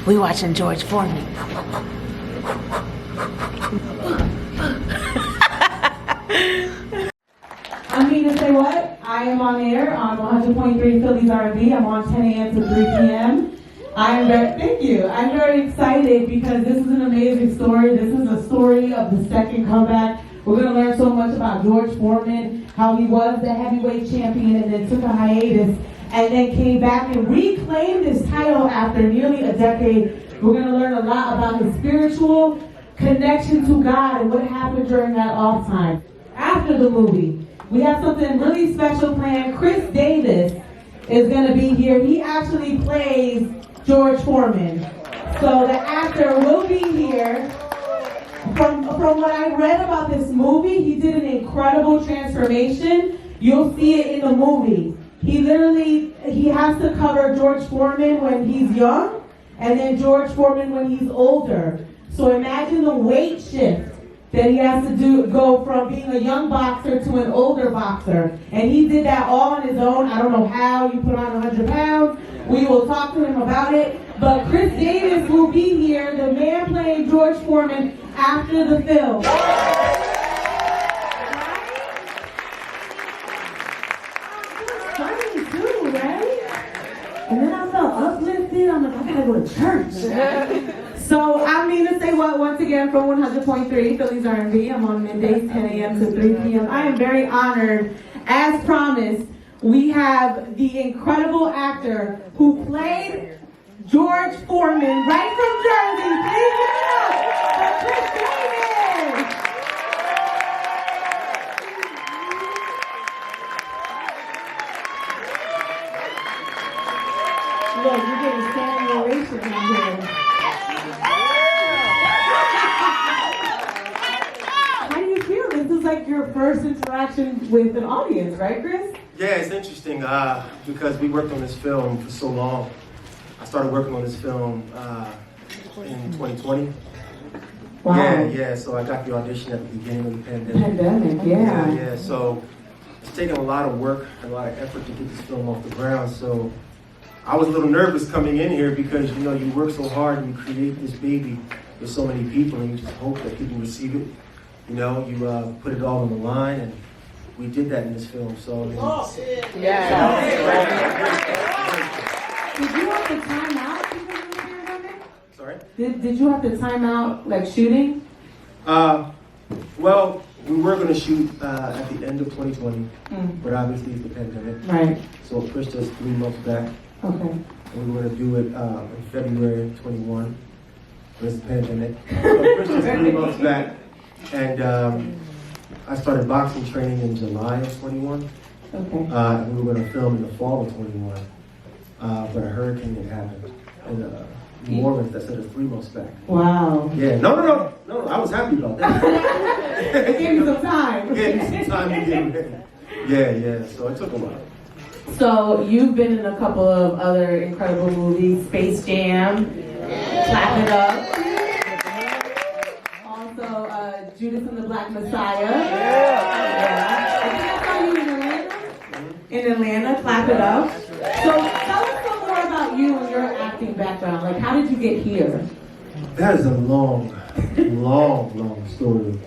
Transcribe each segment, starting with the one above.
We watching George Forman. I'm Mina Saywhat. I am on air on 100.3 Phillies R&B. I'm on 10 a.m. to 3 p.m. Thank you. I'm very excited because this is an amazing story. This is a story of the second comeback. We're going to learn so much about George Forman, how he was the heavyweight champion and then took a hiatus and then came back and reclaimed his title after nearly a decade. We're going to learn a lot about his spiritual connection to God and what happened during that off time. After the movie, we have something really special planned. Khris Davis is going to be here. He actually plays George Forman. So the actor will be here. From what I read about this movie, he did an incredible transformation. You'll see it in the movie. He has to cover George Forman when he's young, and then George Forman when he's older. So imagine the weight shift that he has to go from being a young boxer to an older boxer. And he did that all on his own. I don't know how you put on 100 pounds. We will talk to him about it. But Khris Davis will be here, the man playing George Forman, after the film. Funny too, right? And then I felt uplifted. I'm like, I gotta go to church. So I'm Mina Saywhat once again from 100.3 Phillies R&B. I'm on middays 10 a.m. to 3 p.m. I am very honored. As promised, we have the incredible actor who played George Forman right from Jersey. Please give it up for Khris Davis. Look, you're getting standing ovation out here. How do you feel? This is like your first interaction with an audience, right, Khris? Yeah, it's interesting because we worked on this film for so long. I started working on this film in 2020. Wow. Yeah, so I got the audition at the beginning of the pandemic. Yeah. So it's taken a lot of work and a lot of effort to get this film off the ground. So I was a little nervous coming in here because, you know, you work so hard and you create this baby with so many people and you just hope that people receive it. You know, you put it all on the line, and we did that in this film. So Did you have to time out because of the pandemic? Sorry? Did you have to time out, like, shooting? Well, we were going to shoot at the end of 2020, but obviously it's the pandemic. Right. So it pushed us 3 months back. Okay. And we were going to do it in February 21, but it's the pandemic. So it pushed us 3 months back. And I started boxing training in July of 21. Okay. And we were going to film in the fall of 21. But a hurricane had happened in New Orleans that set us 3 months back. Wow. Yeah, no, I was happy about that. It gave you some time. It gave me some time to get ready. Yeah, so it took a while. So you've been in a couple of other incredible movies, Space Jam, Clap It Up. Also, Judas and the Black Messiah. Yeah. I think I saw you in Atlanta. In Atlanta, Clap It Up. So tell us some more about you and your acting background. Like, how did you get here? That is a long story.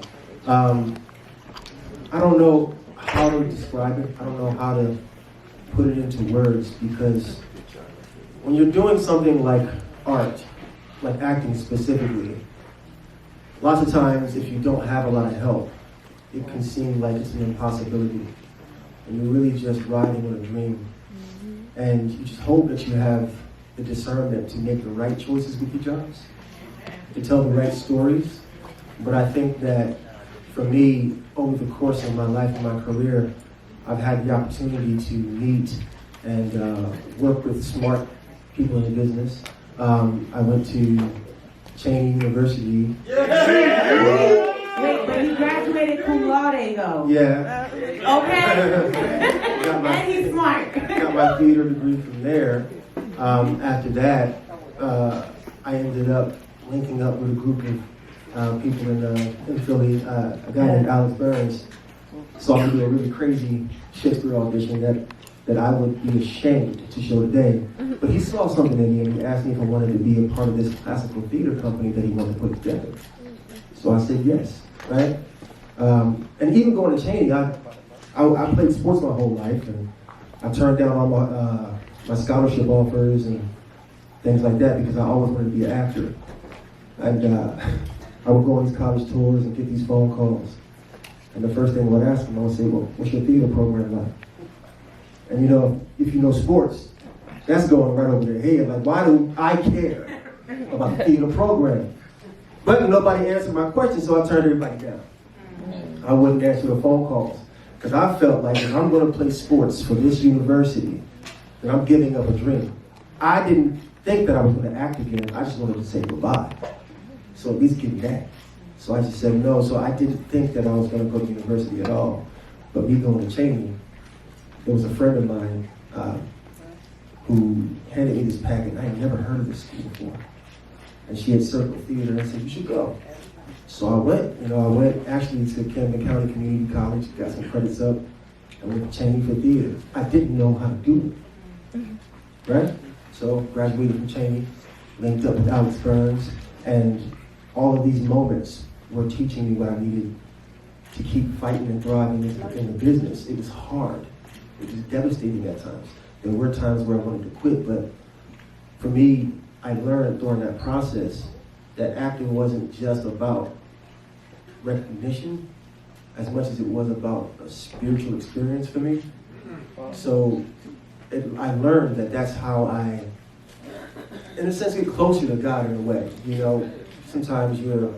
I don't know how to describe it. I don't know how to put it into words, because when you're doing something like art, like acting specifically, lots of times if you don't have a lot of help, it can seem like it's an impossibility. And you're really just riding on a dream. And you just hope that you have the discernment to make the right choices with your jobs, to tell the right stories. But I think that for me, over the course of my life and my career, I've had the opportunity to meet and work with smart people in the business. I went to Cheney University. Wait, but he graduated cum laude, though. Yeah. Okay. And he's smart. Got my theater degree from there. After that, I ended up linking up with a group of people in Philly, a guy named Alex Burns. So I'm gonna do a really crazy Shakespeare audition that that I would be ashamed to show today. But he saw something in me and he asked me if I wanted to be a part of this classical theater company that he wanted to put together. So I said yes, right? And even going to Cheney, I played sports my whole life, and I turned down all my scholarship offers and things like that because I always wanted to be an actor. And I would go on these college tours and get these phone calls. And the first thing I would ask them, I would say, well, what's your theater program like? And you know, if you know sports, that's going right over their head. Like, why do I care about the theater program? But nobody answered my question, so I turned everybody down. I wouldn't answer the phone calls. Because I felt like if I'm going to play sports for this university, then I'm giving up a dream. I didn't think that I was going to act again. I just wanted to say goodbye. So at least give me that. So I just said no. So I didn't think that I was going to go to university at all. But me going to Cheney, there was a friend of mine who handed me this packet. I had never heard of this school before. And she had circled theater and I said, you should go. So I went. I went actually to Camden County Community College, got some credits up, and went to Cheney for theater. I didn't know how to do it, right? So graduated from Cheney, linked up with Alex Burns, and all of these moments were teaching me what I needed to keep fighting and thriving in the business. It was hard. It was devastating at times. There were times where I wanted to quit, but for me, I learned during that process that acting wasn't just about recognition as much as it was about a spiritual experience for me. So I learned that that's how I, in a sense, get closer to God in a way. You know, sometimes you're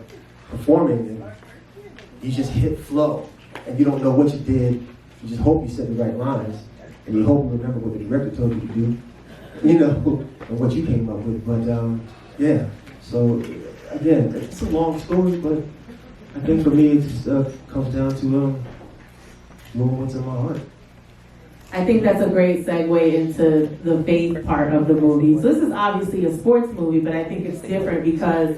performing and you just hit flow and you don't know what you did. You just hope you said the right lines and you hope you remember what the director told you to do, you know, and what you came up with. But yeah, so again, it's a long story, but I think for me it just comes down to doing what's in my heart. I think that's a great segue into the faith part of the movie. So this is obviously a sports movie, but I think it's different because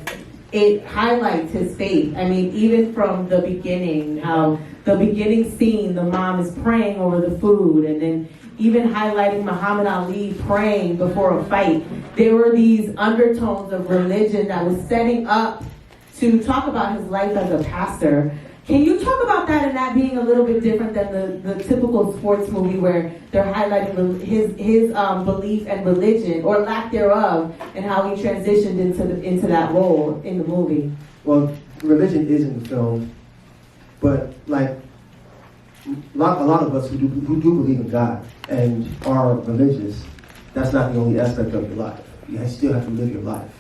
it highlights his faith. I mean, even from the beginning, how the beginning scene, the mom is praying over the food, and then even highlighting Muhammad Ali praying before a fight. There were these undertones of religion that was setting up to talk about his life as a pastor. Can you talk about that and that being a little bit different than the typical sports movie where they're highlighting his belief and religion, or lack thereof, and how he transitioned into that role in the movie? Well, religion is in the film, but like a lot of us who do believe in God and are religious, that's not the only aspect of your life. You still have to live your life.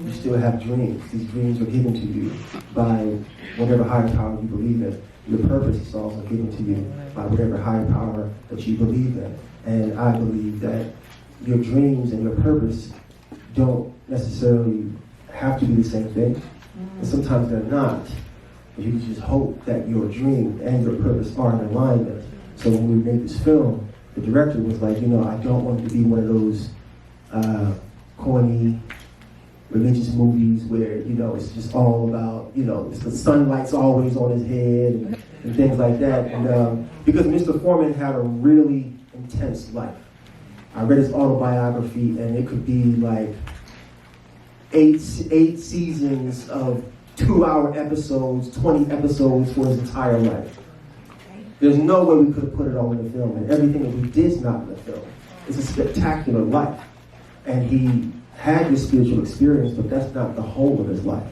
You still have dreams. These dreams are given to you by whatever higher power you believe in. Your purpose is also given to you by whatever higher power that you believe in. And I believe that your dreams and your purpose don't necessarily have to be the same thing. And sometimes they're not. But you can just hope that your dream and your purpose are in alignment. So when we made this film, the director was like, I don't want it to be one of those corny religious movies where, it's just all about, it's the sunlight's always on his head and things like that. And because Mr. Forman had a really intense life. I read his autobiography, and it could be like eight seasons of 2-hour episodes, 20 episodes for his entire life. There's no way we could have put it all in the film, and everything that we did is not in the film. It's a spectacular life. And he had this spiritual experience, but that's not the whole of his life.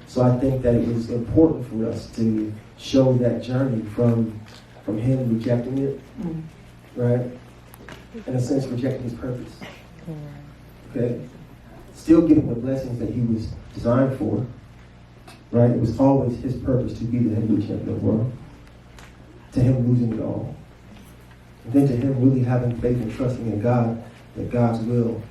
So I think that it was important for us to show that journey from him rejecting it, right? In a sense, rejecting his purpose. Okay? Still getting the blessings that he was designed for, right? It was always his purpose to be the heavyweight champion of the world. To him losing it all. And then to him really having faith and trusting in God, that God's will,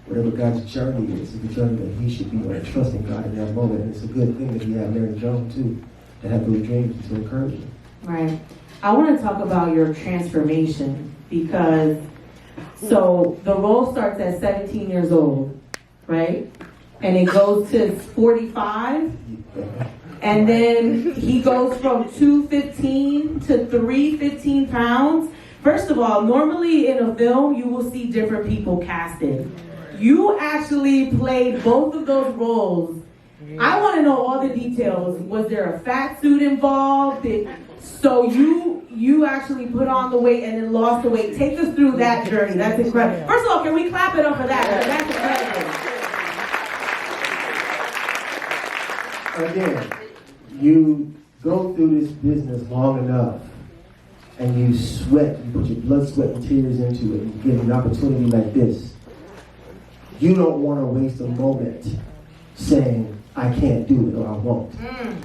whatever God's journey is the journey that he should be on, and trusting God in that moment. And it's a good thing that he had Mary Jones too, to have those dreams and to encourage him. Right. I want to talk about your transformation, because so the role starts at 17 years old, right? And it goes to 45. And then he goes from 215 to 315 pounds. First of all, normally in a film, you will see different people casted. You actually played both of those roles. I want to know all the details. Was there a fat suit involved? So you actually put on the weight and then lost the weight. Take us through that journey. That's incredible. First of all, can we clap it up for that? That's incredible. Again, you go through this business long enough and you sweat, you put your blood, sweat, and tears into it, and you get an opportunity like this. You don't want to waste a moment saying, I can't do it or I won't,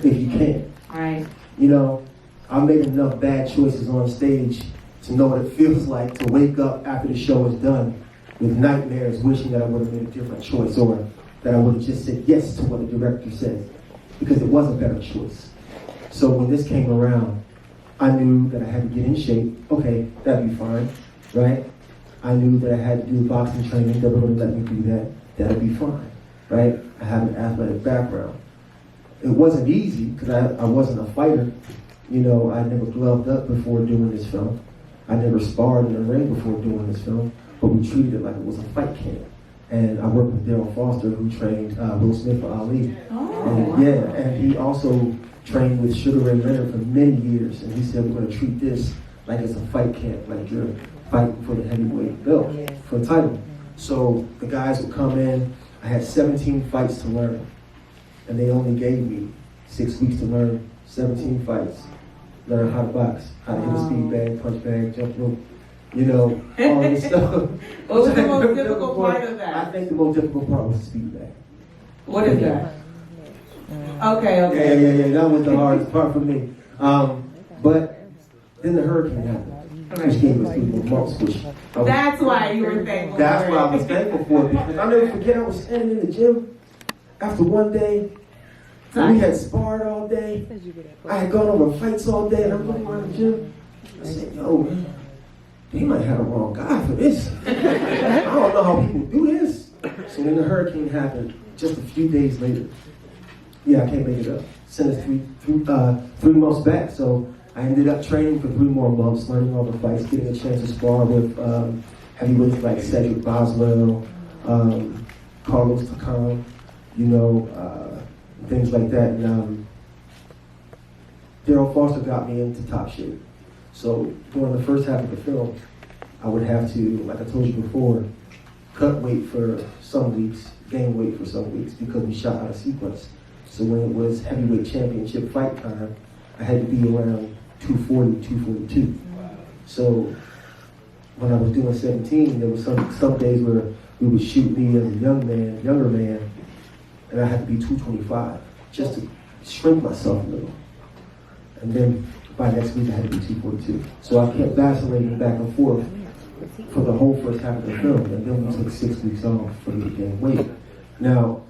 if you can. Right. You know, I made enough bad choices on stage to know what it feels like to wake up after the show is done with nightmares wishing that I would have made a different choice or that I would have just said yes to what the director said, because it was a better choice. So when this came around, I knew that I had to get in shape. Okay, that'd be fine, right? I knew that I had to do boxing training. They were going to let me do that. That'd be fine, right? I have an athletic background. It wasn't easy because I wasn't a fighter. You know, I never gloved up before doing this film. I never sparred in the ring before doing this film, but we treated it like it was a fight camp. And I worked with Daryl Foster, who trained Will Smith for Ali. And he also trained with Sugar Ray Leonard for many years, and he said, we're going to treat this like it's a fight camp, like you're fighting for the heavyweight belt, for the title. So the guys would come in. I had 17 fights to learn, and they only gave me 6 weeks to learn 17 fights. Learn how to box, how to hit a speed bag, punch bag, jump rope, you know, all this stuff. What was the most difficult part of that? I think the most difficult part was the speed bag. What is that? Okay. Yeah. That was the hardest part for me. But then the hurricane happened, which gave us 3 more months. That's why you were thankful. That's why I was thankful for it. Because I'll never forget, I was standing in the gym after one day. We had sparred all day. I had gone over fights all day, and I'm looking around the gym. I said, yo, man, they might have the wrong guy for this. I don't know how people do this. So then the hurricane happened just a few days later. Yeah, I can't make it up. Sent us 3 months back. So I ended up training for 3 more months, learning all the fights, getting a chance to spar with heavyweights like Cedric Boswell, Carlos Takam, you know, things like that. And Daryl Foster got me into top shape. So during the first half of the film, I would have to, like I told you before, cut weight for some weeks, gain weight for some weeks, because we shot out of sequence. So when it was heavyweight championship fight time, I had to be around 240, 242. So when I was doing 17, there was some days where we would shoot me as a younger man, and I had to be 225 just to shrink myself a little. And then by next week, I had to be 242. So I kept vacillating back and forth for the whole first half of the film, and then we took 6 weeks off for me to gain weight. Now,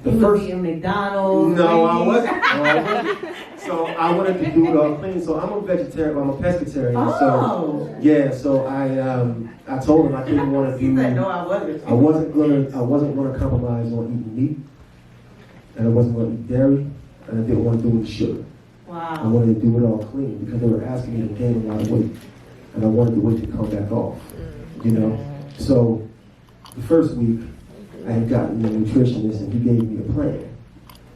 the first eating McDonald's. No, I wasn't. So I wanted to do it all clean. So I'm a vegetarian. I'm a pescatarian. Oh. So yeah. So I told him I didn't want to do. He said, no, I wasn't. I wasn't gonna compromise on eating meat, and I wasn't gonna eat dairy, and I didn't want to do it with sugar. Wow. I wanted to do it all clean because they were asking me to gain a lot of weight, and I wanted the weight to come back off. You know. So the first week, I had gotten a nutritionist, and he gave me a plan.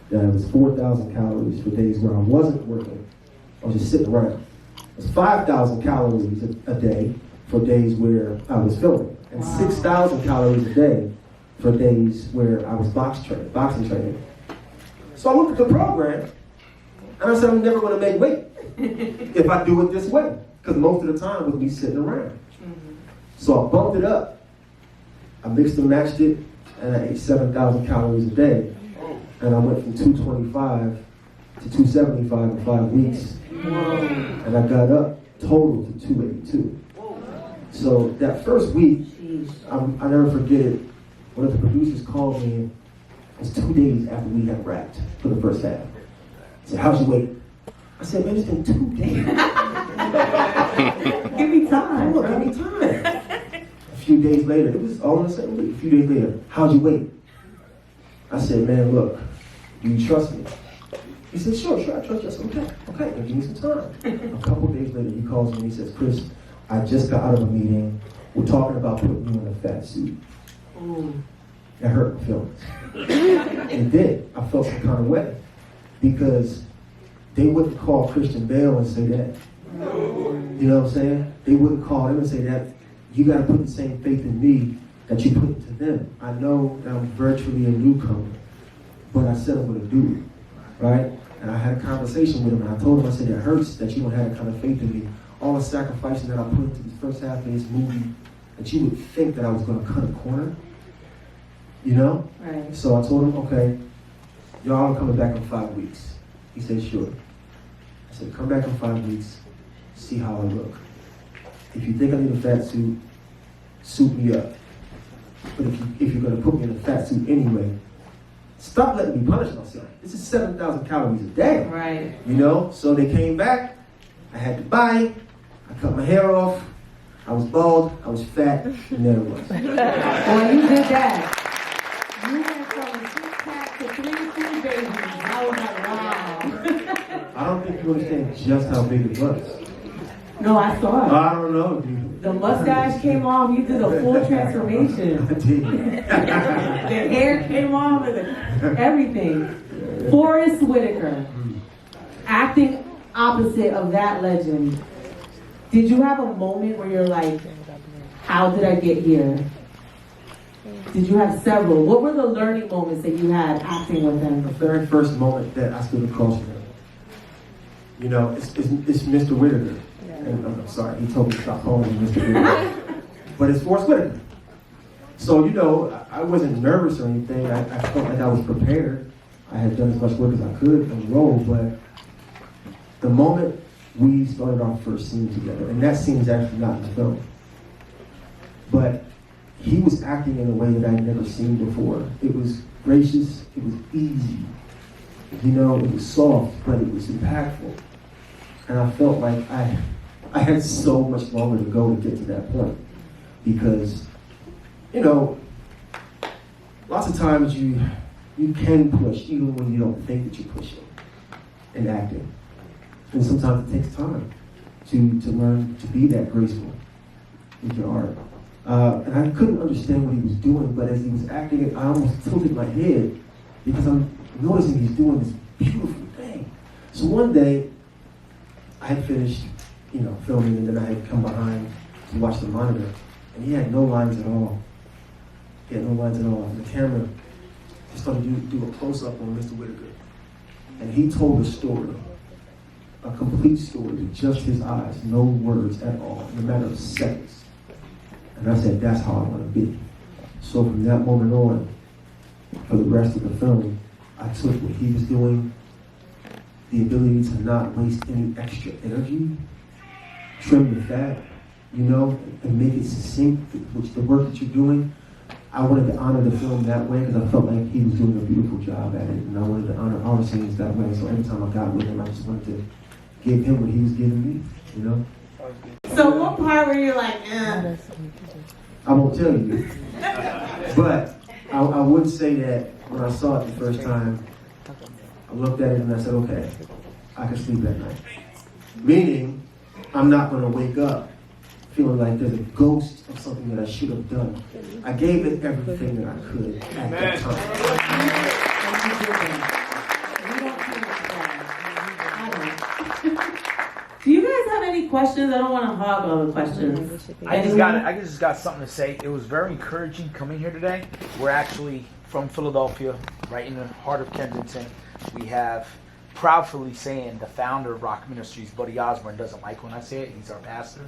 That it was 4,000 calories for days where I wasn't working. I was just sitting around. It was 5,000 calories a day for days where I was filming, and 6,000 calories a day for days where I was boxing training. So I looked at the program, and I said, I'm never going to make weight if I do it this way, because most of the time with me sitting around. So I bumped it up. I mixed and matched it, and I ate 7,000 calories a day. And I went from 225 to 275 in 5 weeks. And I got up total to 282. So that first week, I never forget it. One of the producers called me. It was 2 days after we had wrapped for the first half. He said, how's your weight? I said, man, it's been 2 days. Give me time. Come on, give me time. A few days later, it was all in the same week. A few days later, how's your weight? I said, man, look, do you trust me? He said, sure, I trust you. I said, okay, and give me some time. A couple days later, he calls me and he says, Khris, I just got out of a meeting. We're talking about putting you in a fat suit. It hurt my feelings. It did. I felt some kind of way. Because they wouldn't call Christian Bale and say that. You know what I'm saying? They wouldn't call him and say that. You got to put the same faith in me that you put into them. I know that I'm virtually a newcomer, but I said I'm going to do it, right? And I had a conversation with him, and I told him, I said, it hurts that you don't have that kind of faith in me. All the sacrifices that I put into the first half of this movie, that you would think that I was going to cut a corner, you know? Right. So I told him, okay, y'all are coming back in 5 weeks. He said, sure. I said, come back in 5 weeks, see how I look. If you think I need a fat suit, suit me up. But if you're going to put me in a fat suit anyway, stop letting me punish myself. This is 7,000 calories a day. Right. You know? So they came back. I had to buy it. I cut my hair off. I was bald. I was fat. And there it was. Well, you did that. You went from a six-pack to 3 food babies. I was like, wow. I don't think you understand just how big it was. No, I saw it. I don't know, dude. The mustache came off. You did a full transformation. I did. The hair came off and everything. Forrest Whitaker, acting opposite of that legend. Did you have a moment where you're like, how did I get here? Did you have several? What were the learning moments that you had acting with him? The very first moment that I stood across from him. You know, it's Mr. Whitaker. And I'm sorry, he told me to stop calling him Mr. Whitaker. But it's Forrest Whitaker. So, you know, I wasn't nervous or anything. I felt like I was prepared. I had done as much work as I could on the role, but the moment we started our first scene together, and that scene is actually not in the film, but he was acting in a way that I'd never seen before. It was gracious, it was easy, you know, it was soft, but it was impactful. And I felt like I had so much longer to go to get to that point. Because, you know, lots of times you can push even when you don't think that you're pushing in acting. And sometimes it takes time to learn to be that graceful with your art. And I couldn't understand what he was doing, but as he was acting it, I almost tilted my head because I'm noticing he's doing this beautiful thing. So one day, I had finished, you know, filming, and then I had come behind to watch the monitor, and he had no lines at all. He had no lines at all. And the camera just started to do a close-up on Mr. Whitaker. And he told a story, a complete story with just his eyes, no words at all, in a matter of seconds. And I said, that's how I want to be. So from that moment on, for the rest of the film, I took what he was doing, the ability to not waste any extra energy, trim the fat, you know, and make it succinct, which the work that you're doing. I wanted to honor the film that way because I felt like he was doing a beautiful job at it, and I wanted to honor our scenes that way. So every time I got with him, I just wanted to give him what he was giving me, you know? So what part where you're like, eh? I won't tell you. But I would say that when I saw it the first time, I looked at it and I said, okay, I can sleep at night. Meaning, I'm not going to wake up feeling like there's a ghost of something that I should have done. I gave it everything that I could at that time. Do you guys have any questions? I don't want to hog all the questions. I just got something to say. It was very encouraging coming here today. We're actually from Philadelphia, right in the heart of Kensington. We have proudly saying the founder of Rock Ministries, Buddy Osborne, doesn't like when I say it. He's our pastor.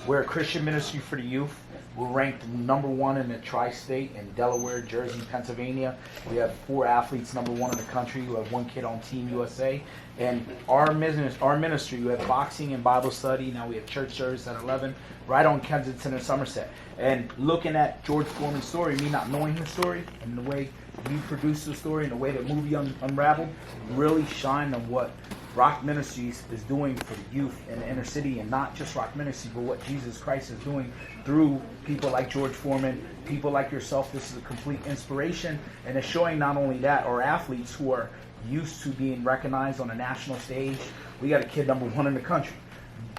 We're a Christian ministry for the youth. We're ranked #1 in the tri-state in Delaware, Jersey, Pennsylvania. We have 4 athletes #1 in the country. We have 1 kid on Team USA. And our ministry, we have boxing and Bible study. Now we have church service at 11, right on Kensington and Somerset. And looking at George Forman's story, me not knowing his story, and the way you produced the story and the way the movie unraveled, really shine on what Rock Ministries is doing for the youth in the inner city, and not just Rock Ministries, but what Jesus Christ is doing through people like George Foreman, people like yourself. This is a complete inspiration, and it's showing not only that, our athletes who are used to being recognized on a national stage. We got a kid #1 in the country.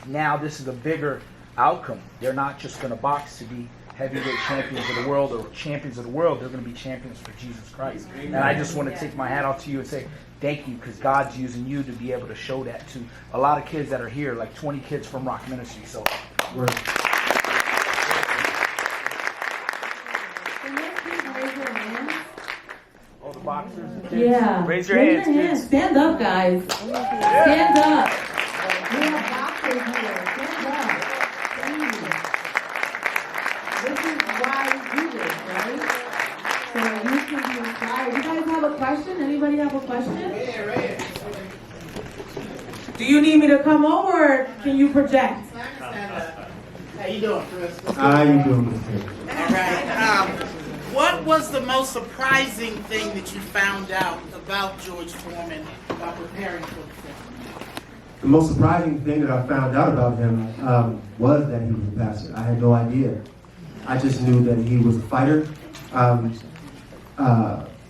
Now this is a bigger outcome. They're not just going to box to be heavyweight champions of the world or champions of the world. They're going to be champions for Jesus Christ. And I just want to take my hat off to you and say thank you, because God's using you to be able to show that to a lot of kids that are here, like 20 kids from Rock Ministry. So, Word. all the boxers and kids, Yeah. raise your hands, kids. Stand up, guys. Stand up. We have boxers here. Stand up. Thank you. This is why we do this, right? So you can be inspired. You guys have a question? Anybody have a question? Do you need me to come over, or can you project? How you doing, Chris? How you doing, Mr. All right. What was the most surprising thing that you found out about George Foreman while preparing for the film? The most surprising thing that I found out about him was that he was a pastor. I had no idea. I just knew that he was a fighter.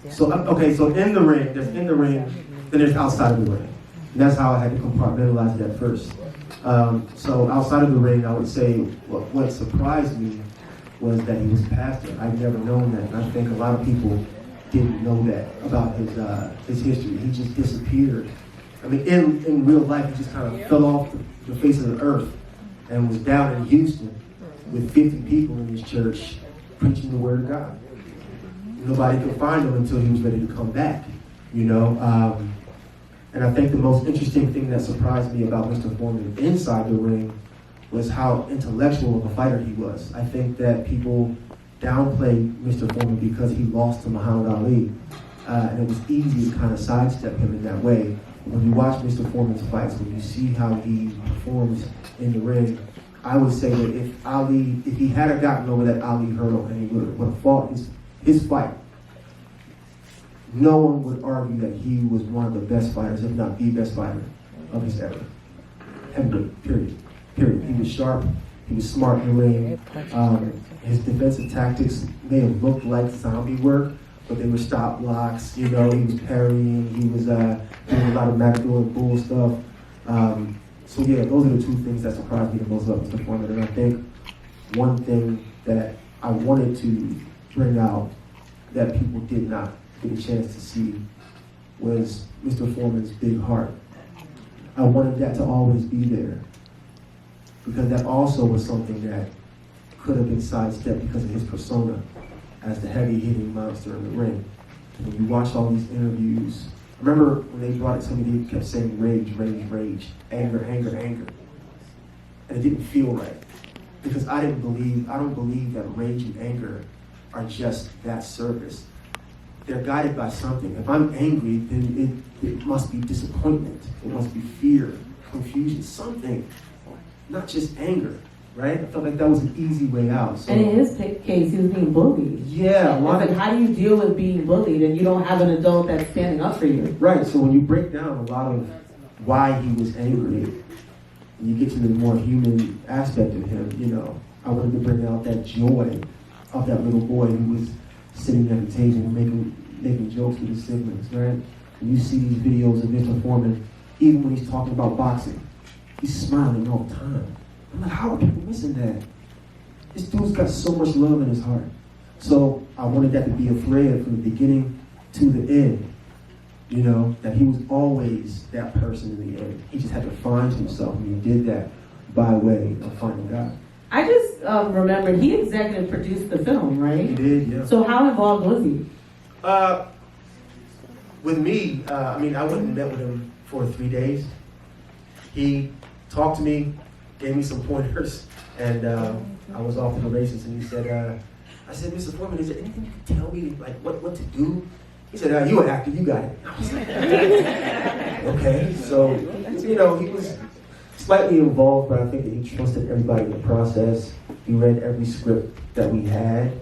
So in the ring, there's in the ring, then there's outside of the ring. And that's how I had to compartmentalize it at first. So outside of the ring, I would say what surprised me was that he was a pastor. I'd never known that, and I think a lot of people didn't know that about his history. He just disappeared. I mean, in real life, he just kind of fell off the face of the earth and was down in Houston with 50 people in his church preaching the word of God. Nobody could find him until he was ready to come back, you know. And I think the most interesting thing that surprised me about Mr. Foreman inside the ring was how intellectual of a fighter he was. I think that people downplay Mr. Foreman because he lost to Muhammad Ali. And it was easy to kind of sidestep him in that way. When you watch Mr. Foreman's fights, when you see how he performs in the ring, I would say that if he had gotten over that Ali hurdle and he would have fought his fight, no one would argue that he was one of the best fighters, if not the best fighter of his era. Heavyweight, period. He was sharp. He was smart in the ring. His defensive tactics may have looked like zombie work, but they were stop blocks. You know, he was parrying. He was doing a lot of Matador and Bull stuff. So yeah, those are the two things that surprised me the most about Mr. Foreman. And I think one thing that I wanted to bring out that people did not get a chance to see was Mr. Foreman's big heart. I wanted that to always be there, because that also was something that could have been sidestepped because of his persona as the heavy-hitting monster in the ring. When you watch all these interviews, I remember when they brought it to me, they kept saying rage, rage, rage, anger, anger, anger. And it didn't feel right, because I don't believe that rage and anger are just that surface. They're guided by something. If I'm angry, then it must be disappointment. It must be fear, confusion, something. Not just anger, right? I felt like that was an easy way out. So, And in his case, he was being bullied. yeah, How do you deal with being bullied and you don't have an adult that's standing up for you? right. So when you break down a lot of why he was angry, and you get to the more human aspect of him, you know, I wanted to bring out that joy of that little boy who was sitting at the table making jokes with his siblings, right? And you see these videos of Mr. Foreman, even when he's talking about boxing, he's smiling all the time. I'm like, how are people missing that? This dude's got so much love in his heart. So I wanted that to be a thread from the beginning to the end. You know, that he was always that person in the end. He just had to find himself, and he did that by way of finding God. I just remembered he executive produced the film, right? He did, yeah. So how involved was he? With me, I went and met with him for 3 days. He talked to me, gave me some pointers, and I was off to the races. And he said, I said, Mr. Foreman, is there anything you can tell me, like what to do? He said, you're an actor, you got it. I was like, okay. So, you know, he was slightly involved, but I think that he trusted everybody in the process. He read every script that we had.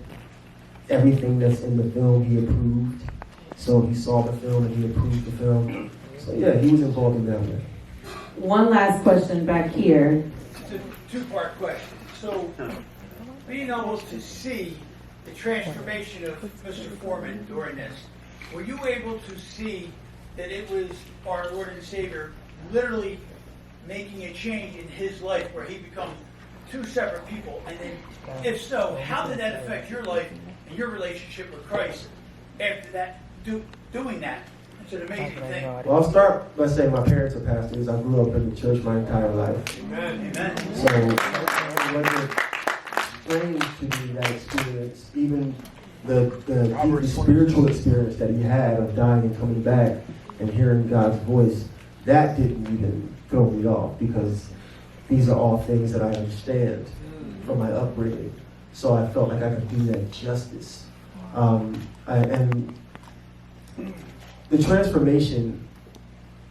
Everything that's in the film, he approved. So he saw the film and he approved the film. So yeah, he was involved in that way. One last question back here. It's a two-part question. So, being able to see the transformation of Mr. Foreman during this, were you able to see that it was our Lord and Savior literally making a change in his life where he becomes two separate people? And then, if so, how did that affect your life and your relationship with Christ after that, doing that? It's an amazing thing. Well, I'll start by saying my parents are pastors. I grew up in the church my entire life. Amen. So it wasn't strange to me, that experience, even the deeply spiritual experience that he had of dying and coming back and hearing God's voice. That didn't even throw me off, because these are all things that I understand from my upbringing. So I felt like I could do that justice. And the transformation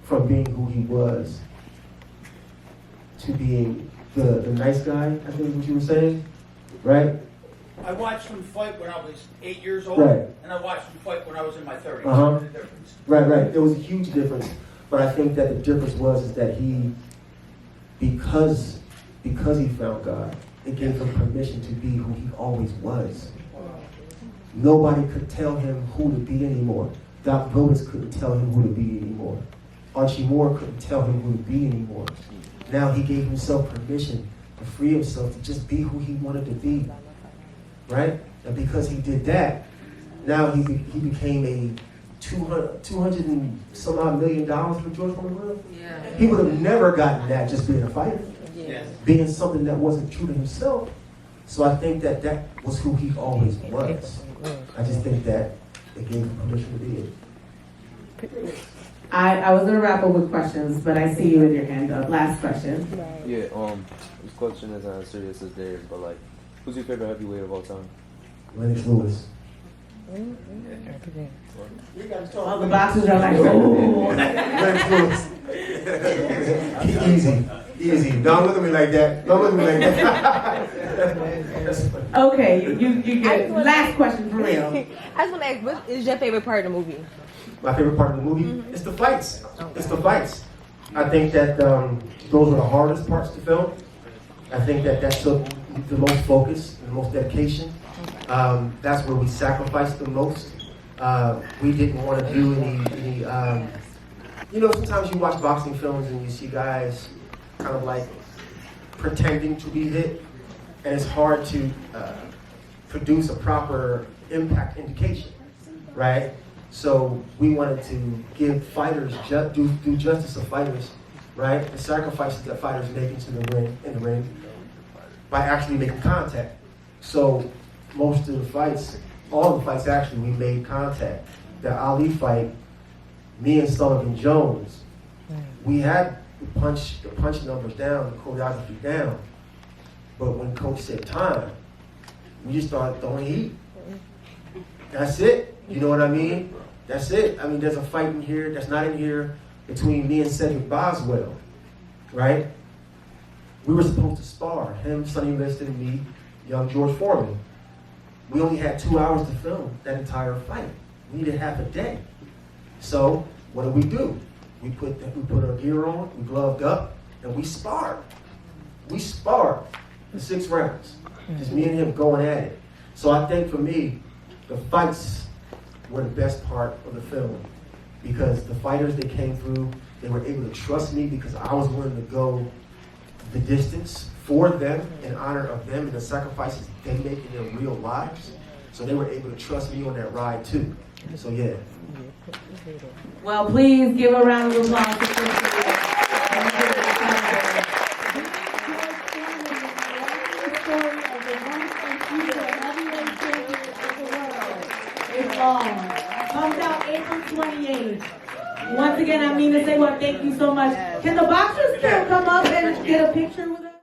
from being who he was to being the nice guy, I think is what you were saying, right? I watched him fight when I was 8 years old, Right. and I watched him fight when I was in my 30s. Uh-huh. What's the difference? Right. There was a huge difference. But I think that the difference is that he, because he found God, it gave him permission to be who he always was. Nobody could tell him who to be anymore. Doc Gomez couldn't tell him who to be anymore. Archie Moore couldn't tell him who to be anymore. Now he gave himself permission to free himself to just be who he wanted to be. Right? And because he did that, now he became a $200 and some odd million for George Forman. Yeah. He would have never gotten that just being a fighter, Yes. being something that wasn't true to himself. So I think that was who he always was. I just think that it gave him permission to be it. I was gonna wrap up with questions, but I see you with your hand up. Last question. Yeah, this question isn't as serious as theirs, but like, who's your favorite heavyweight of all time? Lennox Lewis. All the boxers are like, oh. Lennox Lewis. Easy. Don't look at me like that. Okay, you get last question for real. I just want to ask, what is your favorite part of the movie? My favorite part of the movie is the fights. It's the fights. I think that those were the hardest parts to film. I think that took the most focus and the most dedication. That's where we sacrificed the most. We didn't want to do any sometimes you watch boxing films and you see guys kind of like pretending to be hit, and it's hard to produce a proper impact indication, right? So we wanted to give fighters do justice to fighters, right? The sacrifices that fighters make in the ring by actually making contact. So most of the fights, all the fights actually, we made contact. The Ali fight, me and Sullivan Jones, we had the punch numbers down, the choreography down. But when coach said time, we just started throwing heat. That's it. You know what I mean? That's it. I mean, there's a fight in here that's not in here between me and Cedric Boswell, right? We were supposed to spar, him, Sonny Liston, and me, young George Forman. We only had 2 hours to film that entire fight. We needed half a day. So what do? We put our gear on, we gloved up, and we sparred. We sparred for 6 rounds. Just me and him going at it. So I think for me, the fights were the best part of the film, because the fighters that came through, they were able to trust me because I was willing to go the distance for them in honor of them and the sacrifices they make in their real lives. So they were able to trust me on that ride too. So yeah. Well, please give a round of applause to Khris. Comes out April 28th. Once again, I'm Mina Saywhat. Thank you so much. Can the boxers still come up and get a picture with us?